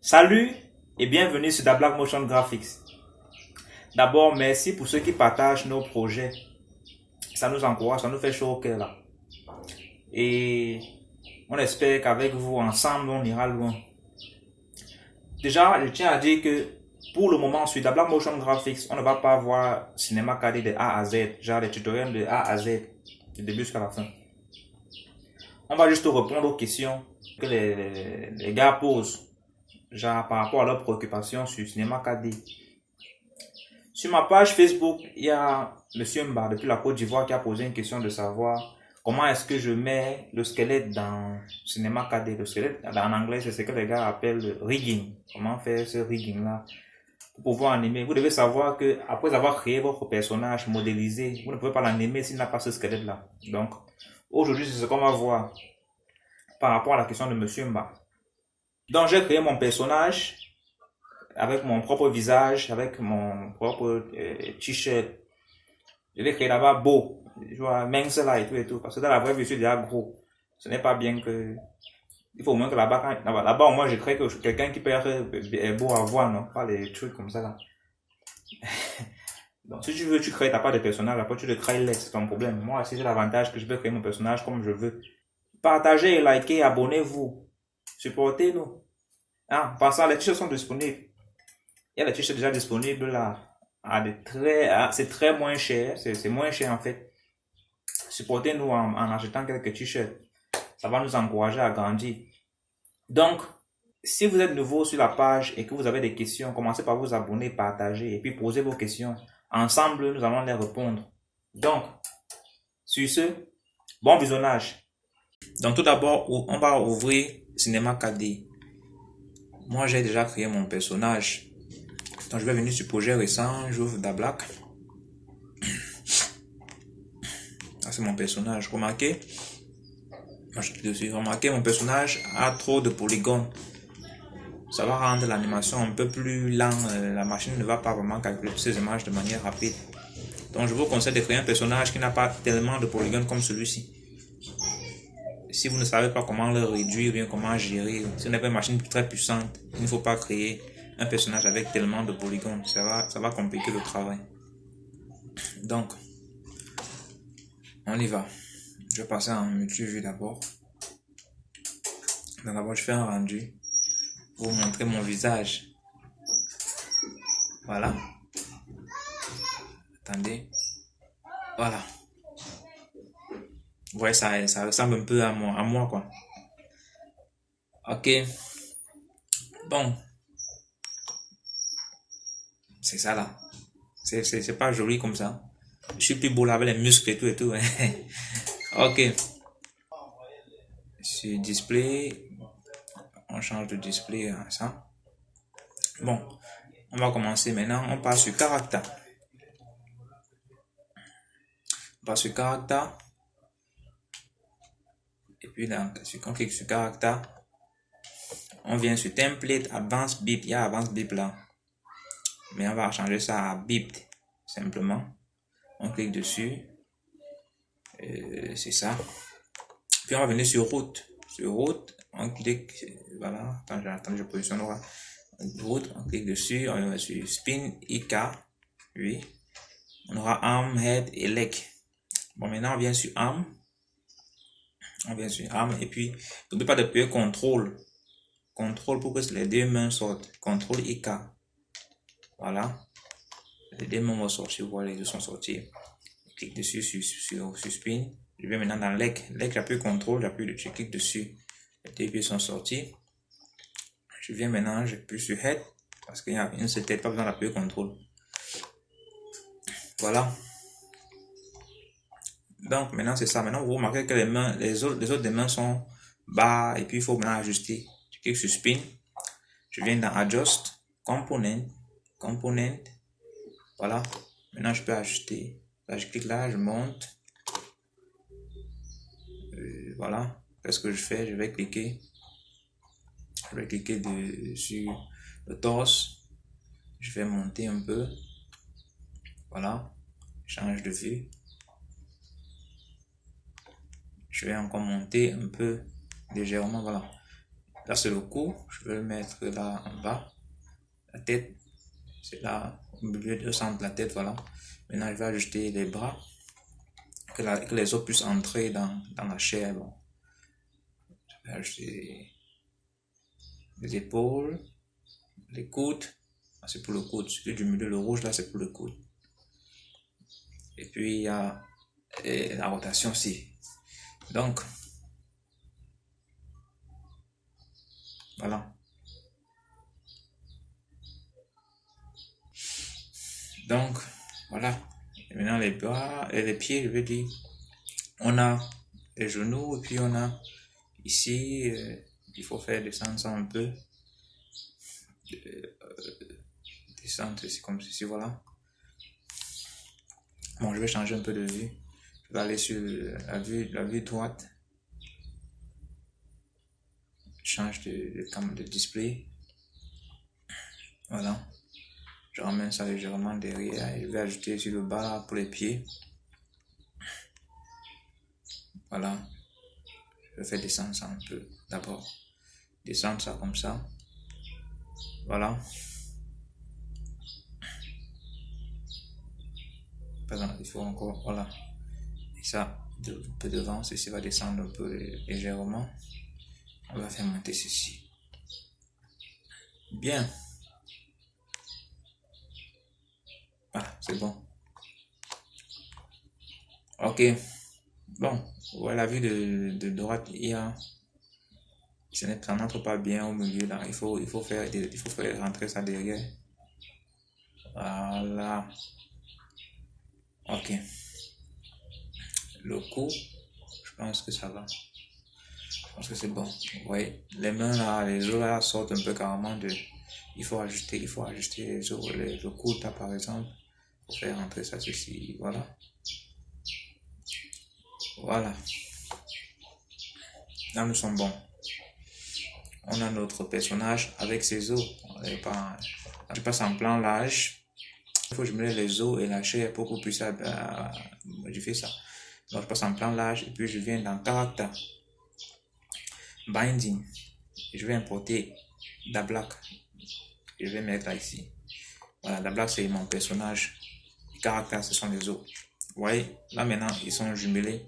Salut et bienvenue sur Dablack Motion Graphics. D'abord, merci pour ceux qui partagent nos projets. Ça nous encourage, ça nous fait chaud au cœur là. Et on espère qu'avec vous, ensemble, on ira loin. Déjà, je tiens à dire que pour le moment, sur Dablack Motion Graphics, on ne va pas voir Cinéma 4D de A à Z, genre les tutoriels de A à Z, du début jusqu'à la fin. On va juste répondre aux questions que les gars posent, genre par rapport à leurs préoccupations sur Cinéma 4D. Sur ma page Facebook, il y a Monsieur Mba depuis la Côte d'Ivoire qui a posé une question de savoir comment est-ce que je mets le squelette dans Cinéma 4D. Le squelette, en anglais, c'est ce que les gars appellent le rigging. Comment faire ce rigging-là pour pouvoir animer. Vous devez savoir que après avoir créé votre personnage modélisé, vous ne pouvez pas l'animer s'il n'a pas ce squelette-là. Donc, aujourd'hui, c'est ce qu'on va voir par rapport à la question de Monsieur Mba. Donc, j'ai créé mon personnage avec mon propre visage, avec mon propre t-shirt. Je l'ai créé là-bas beau, tu vois, mince là et tout, parce que dans la vraie vie, je suis déjà gros. Ce n'est pas bien que... Il faut au moins que là-bas, là-bas au moins, je crée que quelqu'un qui peut être beau à voir, non? Pas les trucs comme ça là. Donc, si tu veux, tu crées ta part de personnage, après tu le crées laid, c'est ton problème. Moi, c'est l'avantage que je peux créer mon personnage comme je veux. Partagez, likez, abonnez-vous. Supportez-nous. Ah, en passant, les t-shirts sont disponibles. Il y a les t-shirts déjà disponibles là. C'est très moins cher. C'est moins cher en fait. Supportez-nous en achetant quelques t-shirts. Ça va nous encourager à grandir. Donc, si vous êtes nouveau sur la page et que vous avez des questions, commencez par vous abonner, partager et puis posez vos questions. Ensemble, nous allons les répondre. Donc, sur ce, bon visionnage. Donc, tout d'abord, on va ouvrir Cinéma 4D. Moi, j'ai déjà créé mon personnage. Donc, je vais venir sur projet récent, j'ouvre Dablack. Ça, c'est mon personnage. Remarquez, mon personnage a trop de polygones. Ça va rendre l'animation un peu plus lente. La machine ne va pas vraiment calculer toutes ces images de manière rapide. Donc, je vous conseille de créer un personnage qui n'a pas tellement de polygones comme celui-ci. Si vous ne savez pas comment le réduire, bien comment gérer, si vous n'avez pas une machine très puissante, il ne faut pas créer un personnage avec tellement de polygones. Ça va compliquer le travail. Donc, on y va. Je vais passer en multi-vue d'abord. D'abord, je fais un rendu pour vous montrer mon visage. Voilà. Attendez. Voilà. Vous voyez, ça ressemble un peu à moi, quoi. Ok. Bon. C'est ça, là. C'est pas joli comme ça. Je suis plus beau là avec les muscles et tout. Ok. Sur display. On change de display à ça. Bon. On va commencer maintenant. On passe sur caractère. On passe sur caractère. Et puis là, on clique sur caractère. On vient sur template, advanced bip. Il y a advanced bip là. Mais on va changer ça à bip simplement. On clique dessus. C'est ça. Puis on va venir sur route. Sur route, on clique. Voilà. Attends, je positionne là. Route, on clique dessus. On va sur spin, IK. Oui. On aura arm, head et leg. Bon, maintenant on vient sur arm. On vient sur arm. Et puis, n'oubliez pas d'appuyer contrôle. Contrôle pour que les deux mains sortent. Contrôle IK. Voilà. Les deux mains vont sortir. Voilà, les deux sont sortis. Je clique dessus sur spin. Je vais maintenant dans leg. Leg, j'appuie contrôle, je clique dessus. Les deux pieds sont sortis. Je viens maintenant, j'appuie sur head. Parce qu'il y a une seule tête, pas besoin d'appuyer contrôle. Voilà. Donc maintenant c'est ça. Maintenant vous remarquez que les autres des mains sont bas. Et puis il faut maintenant ajuster. Je clique sur spin. Je viens dans adjust, component. Voilà. Maintenant je peux ajuster. Là je clique là, je monte. Voilà. Qu'est-ce que je fais? Je vais cliquer sur le torse. Je vais monter un peu. Voilà. Change de vue. Je vais encore monter un peu légèrement. Voilà. Là, c'est le cou. Je vais le mettre là en bas. La tête, c'est là, au milieu de centre de la tête, voilà. Maintenant, je vais ajuster les bras. Que les os puissent entrer dans la chair. Bon. Je vais ajuster les épaules, les coudes. Ah, c'est pour le coude. Celui du milieu, le rouge, là, c'est pour le coude. Et puis, il y a la rotation aussi. Donc, voilà. Donc, voilà. Et maintenant, les bras et les pieds, je veux dire, on a les genoux et puis on a ici, il faut faire descendre ça un peu. Descendre ici comme ceci, voilà. Bon, je vais changer un peu de vue. Je vais aller sur la vue droite. Je change de display. Voilà. Je ramène ça légèrement derrière et je vais ajouter sur le bas pour les pieds. Voilà. Je vais faire descendre ça un peu d'abord. Descendre ça comme ça. Voilà. Par exemple, il faut encore, voilà. Et ça, un peu devant, ceci va descendre un peu légèrement. On va faire monter ceci. Bien. Voilà, c'est bon. Ok. Bon, voilà la vue de droite, ça n'entre pas bien au milieu là. Il faut faire rentrer ça derrière. Voilà. Ok. Le cou, je pense que ça va. Je pense que c'est bon. Oui. Les mains là, les os là sortent un peu carrément de. Il faut ajuster les os. Le coude là par exemple. Il faut faire rentrer ça ceci. Voilà. Voilà. Là nous sommes bons. On a notre personnage avec ses os. Je passe en plan large. Il faut que je mette les os et la chair pour qu'on puisse modifier ça. Donc je passe en plan large et puis je viens dans Character, Binding. Et je vais importer Dablack. Je vais mettre là ici. Voilà, Dablack c'est mon personnage. Character ce sont les os. Vous voyez, là maintenant ils sont jumelés.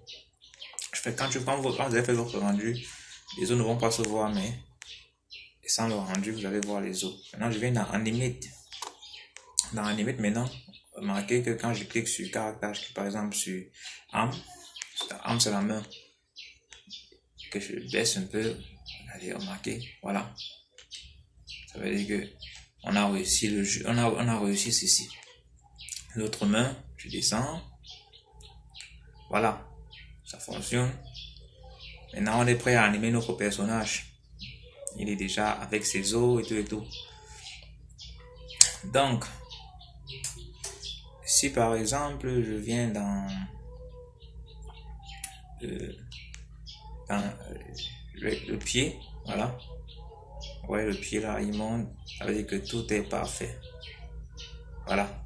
Quand vous avez fait votre rendu, les os ne vont pas se voir, mais sans le rendu, vous allez voir les os. Maintenant je viens dans Animate. Dans Animate maintenant, remarquez que quand je clique sur Character, je clique par exemple sur Arm. Arm c'est la main. Que je baisse un peu. Allez, remarquez. Voilà. Ça veut dire que on a réussi le jeu. On a réussi ceci. L'autre main, je descends. Voilà. Ça fonctionne. Maintenant, on est prêt à animer notre personnage. Il est déjà avec ses os et tout. Donc, si par exemple, je viens dans le pied, voilà. Ouais, le pied là, il monte. Ça veut dire que tout est parfait. Voilà.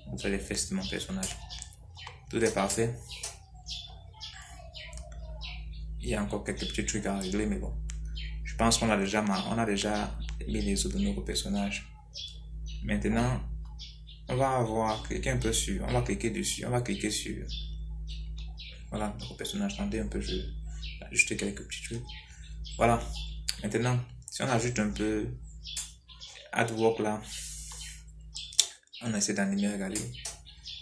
On fait les fesses de mon personnage. Tout est parfait. Il y a encore quelques petits trucs à régler, mais bon. Je pense qu'on a déjà mis les os de notre personnage. Maintenant, on va avoir cliqué un peu sur. On va cliquer dessus. On va cliquer sur. Voilà, notre personnage. Attendez un peu, je vais ajuster quelques petits trucs. Voilà. Maintenant, si on ajoute un peu artwork là, on essaie d'animer, regardez.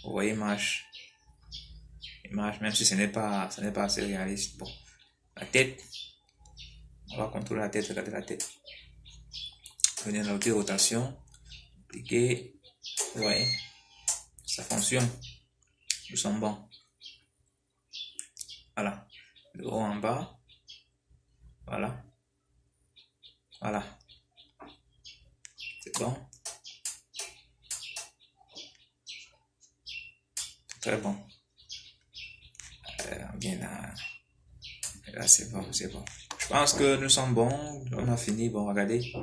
Vous voyez, il marche, même si ce n'est pas assez réaliste. Bon, la tête, on va contrôler la tête, regardez la tête. Venez dans l'outil rotation, cliquez, vous voyez, ça fonctionne. Nous sommes bons. Voilà, le haut en bas, voilà, voilà, c'est bon. Très bon. Bien là c'est bon. Je pense que nous sommes bons. On a fini. Bon, regardez.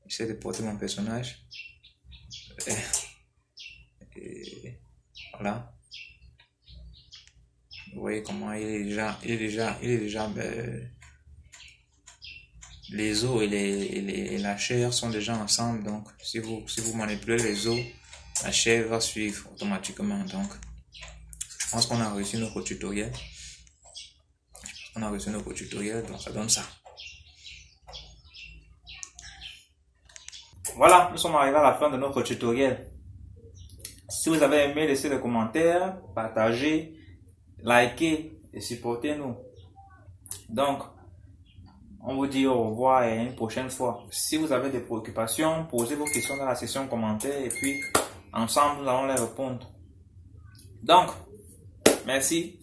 J'essaie de porter mon personnage. Et voilà. Vous voyez comment il est déjà les os et la chair sont déjà ensemble. Donc, si vous manipulez les os, la chair va suivre automatiquement. Donc, je pense qu'on a réussi notre tutoriel. Donc ça donne ça. Voilà, nous sommes arrivés à la fin de notre tutoriel. Si vous avez aimé, laissez des commentaires, partagez, likez et supportez-nous. Donc, on vous dit au revoir et à une prochaine fois. Si vous avez des préoccupations, posez vos questions dans la section commentaires et puis ensemble, nous allons les répondre. Donc, merci.